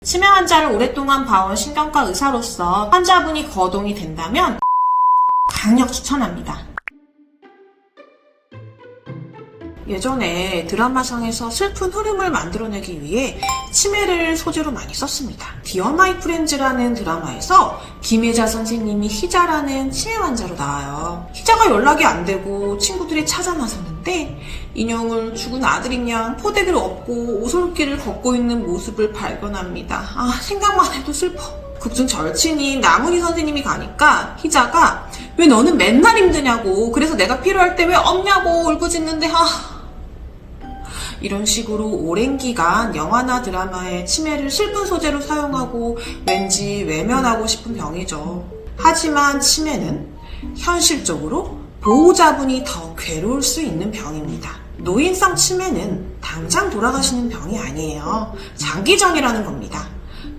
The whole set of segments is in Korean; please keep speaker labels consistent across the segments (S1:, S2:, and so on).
S1: 치매 환자를 오랫동안 봐온 신경과 의사로서 환자분이 거동이 된다면 강력 추천합니다. 예전에 드라마상에서 슬픈 흐름을 만들어내기 위해 치매를 소재로 많이 썼습니다. 디어 마이 프렌즈라는 드라마에서 김혜자 선생님이 희자라는 치매 환자로 나와요. 희자가 연락이 안 되고 친구들이 찾아 나섰는데 인형을 죽은 아들인 양 포대기를 업고 오솔길을 걷고 있는 모습을 발견합니다. 생각만 해도 슬퍼. 극중 절친인 나문희 선생님이 가니까 희자가 왜 너는 맨날 힘드냐고, 그래서 내가 필요할 때 왜 없냐고 울부짖는데 이런 식으로 오랜 기간 영화나 드라마에 치매를 슬픈 소재로 사용하고 왠지 외면하고 싶은 병이죠. 하지만 치매는 현실적으로 보호자분이 더 괴로울 수 있는 병입니다. 노인성 치매는 당장 돌아가시는 병이 아니에요. 장기전이라는 겁니다.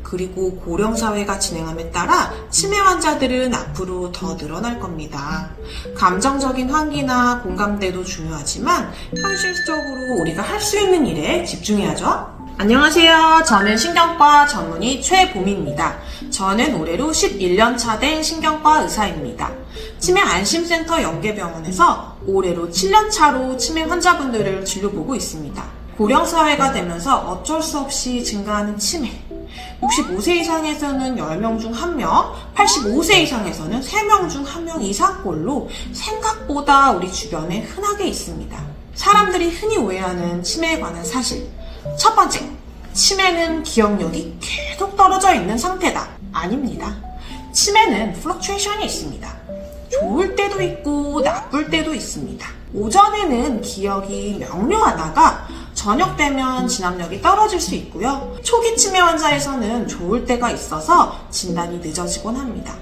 S1: 그리고 고령사회가 진행함에 따라 치매 환자들은 앞으로 더 늘어날 겁니다. 감정적인 환기나 공감대도 중요하지만 현실적으로 우리가 할 수 있는 일에 집중해야죠. 안녕하세요. 저는 신경과 전문의 최봄입니다. 저는 올해로 11년 차 된 신경과 의사입니다. 치매 안심센터 연계병원에서 올해로 7년 차로 치매 환자분들을 진료보고 있습니다. 고령사회가 되면서 어쩔 수 없이 증가하는 치매. 65세 이상에서는 10명 중 1명, 85세 이상에서는 3명 중 1명 이상꼴로 생각보다 우리 주변에 흔하게 있습니다. 사람들이 흔히 오해하는 치매에 관한 사실. 첫 번째, 치매는 기억력이 계속 떨어져 있는 상태다. 아닙니다. 치매는 플럭추에이션이 있습니다. 좋을 때도 있고 나쁠 때도 있습니다. 오전에는 기억이 명료하다가 저녁 되면 진압력이 떨어질 수 있고요. 초기 치매 환자에서는 좋을 때가 있어서 진단이 늦어지곤 합니다.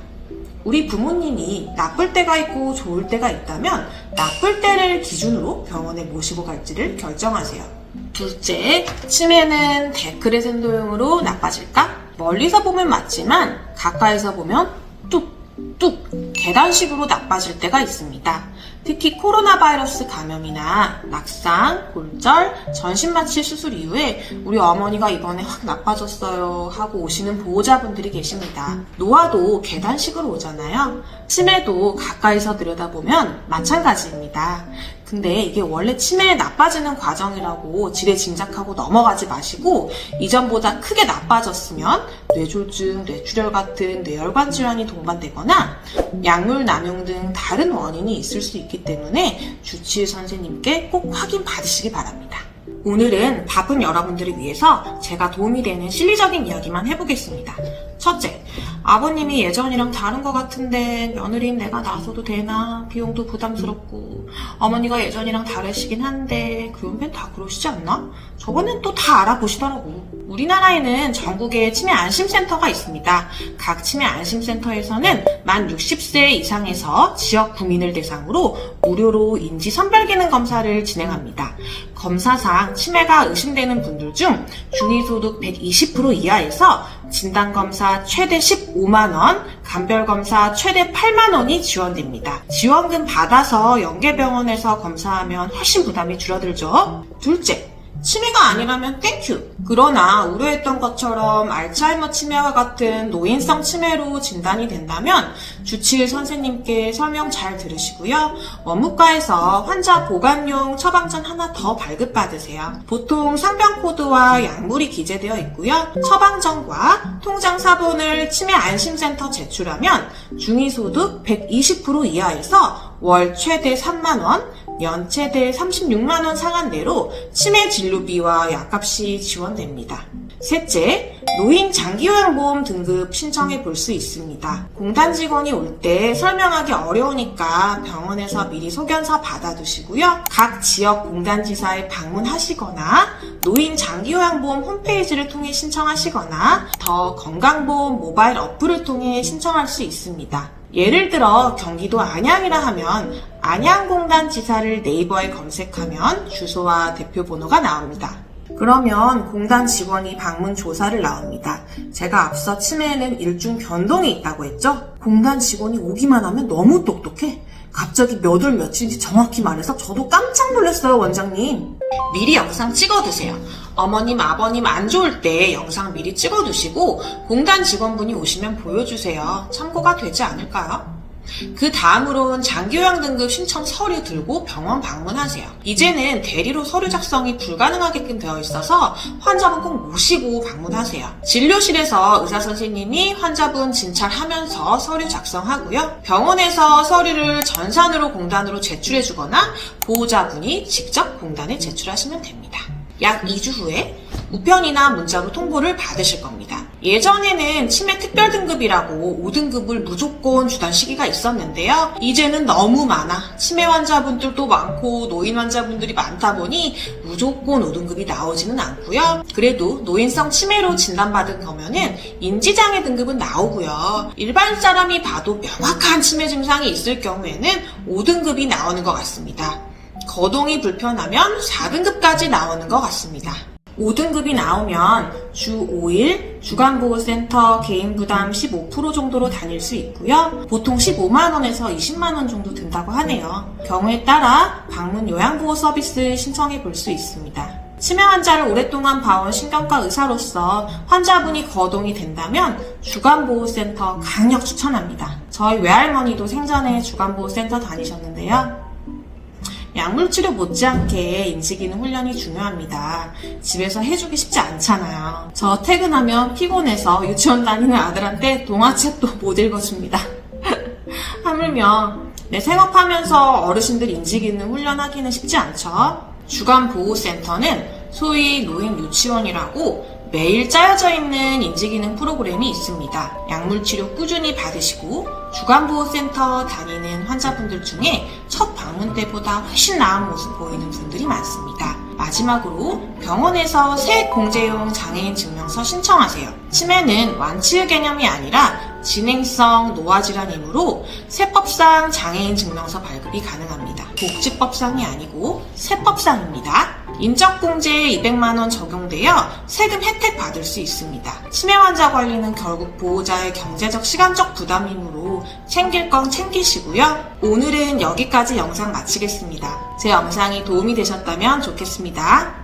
S1: 우리 부모님이 나쁠 때가 있고 좋을 때가 있다면 나쁠 때를 기준으로 병원에 모시고 갈지를 결정하세요. 둘째, 치매는 데크레센도형으로 나빠질까? 멀리서 보면 맞지만 가까이서 보면 뚝뚝 계단식으로 나빠질 때가 있습니다. 특히 코로나 바이러스 감염이나 낙상, 골절, 전신마취 수술 이후에 우리 어머니가 이번에 확 나빠졌어요 하고 오시는 보호자분들이 계십니다. 노화도 계단식으로 오잖아요. 치매도 가까이서 들여다보면 마찬가지입니다. 근데 이게 원래 치매에 나빠지는 과정이라고 지레 짐작하고 넘어가지 마시고 이전보다 크게 나빠졌으면 뇌졸중, 뇌출혈 같은 뇌혈관 질환이 동반되거나 약물 남용 등 다른 원인이 있을 수 있기 때문에 주치의 선생님께 꼭 확인 받으시기 바랍니다. 오늘은 바쁜 여러분들을 위해서 제가 도움이 되는 실리적인 이야기만 해보겠습니다. 첫째, 아버님이 예전이랑 다른 것 같은데 며느리인 내가 나서도 되나? 비용도 부담스럽고 어머니가 예전이랑 다르시긴 한데 그 연배는 다 그러시지 않나? 저번엔 또 다 알아보시더라고. 우리나라에는 전국에 치매 안심센터가 있습니다. 각 치매 안심센터에서는 만 60세 이상에서 지역 구민을 대상으로 무료로 인지 선별기능 검사를 진행합니다. 검사상 치매가 의심되는 분들 중 중위소득 120% 이하에서 진단검사 최대 15만원, 간별검사 최대 8만원이 지원됩니다. 지원금 받아서 연계병원에서 검사하면 훨씬 부담이 줄어들죠. 둘째, 치매가 아니라면 땡큐. 그러나 우려했던 것처럼 알츠하이머 치매와 같은 노인성 치매로 진단이 된다면 주치의 선생님께 설명 잘 들으시고요. 원무과에서 환자 보관용 처방전 하나 더 발급받으세요. 보통 상병 코드와 약물이 기재되어 있고요. 처방전과 통장 사본을 치매 안심센터 제출하면 중위소득 120% 이하에서 월 최대 3만원, 연 최대 36만원 상한대로 치매 진료비와 약값이 지원됩니다. 셋째, 노인 장기요양보험 등급 신청해 볼 수 있습니다. 공단 직원이 올 때 설명하기 어려우니까 병원에서 미리 소견서 받아두시고요. 각 지역 공단지사에 방문하시거나 노인 장기요양보험 홈페이지를 통해 신청하시거나 더 건강보험 모바일 어플을 통해 신청할 수 있습니다. 예를 들어 경기도 안양이라 하면 안양공단 지사를 네이버에 검색하면 주소와 대표번호가 나옵니다. 그러면 공단 직원이 방문 조사를 나옵니다. 제가 앞서 치매에는 일중 변동이 있다고 했죠? 공단 직원이 오기만 하면 너무 똑똑해. 갑자기 몇 월 며칠인지 정확히 말해서 저도 깜짝 놀랐어요, 원장님. 미리 영상 찍어두세요. 어머님, 아버님 안 좋을 때 영상 미리 찍어두시고 공단 직원분이 오시면 보여주세요. 참고가 되지 않을까요? 그 다음으로는 장기요양 등급 신청 서류 들고 병원 방문하세요. 이제는 대리로 서류 작성이 불가능하게끔 되어 있어서 환자분 꼭 모시고 방문하세요. 진료실에서 의사 선생님이 환자분 진찰하면서 서류 작성하고요. 병원에서 서류를 전산으로 공단으로 제출해주거나 보호자분이 직접 공단에 제출하시면 됩니다. 약 2주 후에 우편이나 문자로 통보를 받으실 겁니다. 예전에는 치매 특별 등급이라고 5등급을 무조건 주던 시기가 있었는데요. 이제는 너무 많아. 치매 환자분들도 많고 노인 환자분들이 많다 보니 무조건 5등급이 나오지는 않고요. 그래도 노인성 치매로 진단받은 거면은 인지장애 등급은 나오고요. 일반 사람이 봐도 명확한 치매 증상이 있을 경우에는 5등급이 나오는 것 같습니다. 거동이 불편하면 4등급까지 나오는 것 같습니다. 5등급이 나오면 주 5일 주간보호센터 개인부담 15% 정도로 다닐 수 있고요. 보통 15만원에서 20만원 정도 든다고 하네요. 경우에 따라 방문 요양보호 서비스 신청해 볼 수 있습니다. 치매 환자를 오랫동안 봐온 신경과 의사로서 환자분이 거동이 된다면 주간보호센터 강력 추천합니다. 저희 외할머니도 생전에 주간보호센터 다니셨는데요. 약물치료 못지않게 인지기능 훈련이 중요합니다. 집에서 해주기 쉽지 않잖아요. 저 퇴근하면 피곤해서 유치원 다니는 아들한테 동화책도 못 읽어줍니다. 하물며 생업하면서 어르신들 인지기능 훈련하기는 쉽지 않죠. 주간보호센터는 소위 노인 유치원이라고 매일 짜여져 있는 인지기능 프로그램이 있습니다. 약물치료 꾸준히 받으시고 주간보호센터 다니는 환자분들 중에 첫 방문 때보다 훨씬 나은 모습 보이는 분들이 많습니다. 마지막으로 병원에서 세액공제용 장애인 증명서 신청하세요. 치매는 완치의 개념이 아니라 진행성 노화질환이므로 세법상 장애인 증명서 발급이 가능합니다. 복지법상이 아니고 세법상입니다. 인적공제 200만원 적용되어 세금 혜택 받을 수 있습니다. 치매 환자 관리는 결국 보호자의 경제적 시간적 부담이므로 챙길 건 챙기시고요. 오늘은 여기까지 영상 마치겠습니다. 제 영상이 도움이 되셨다면 좋겠습니다.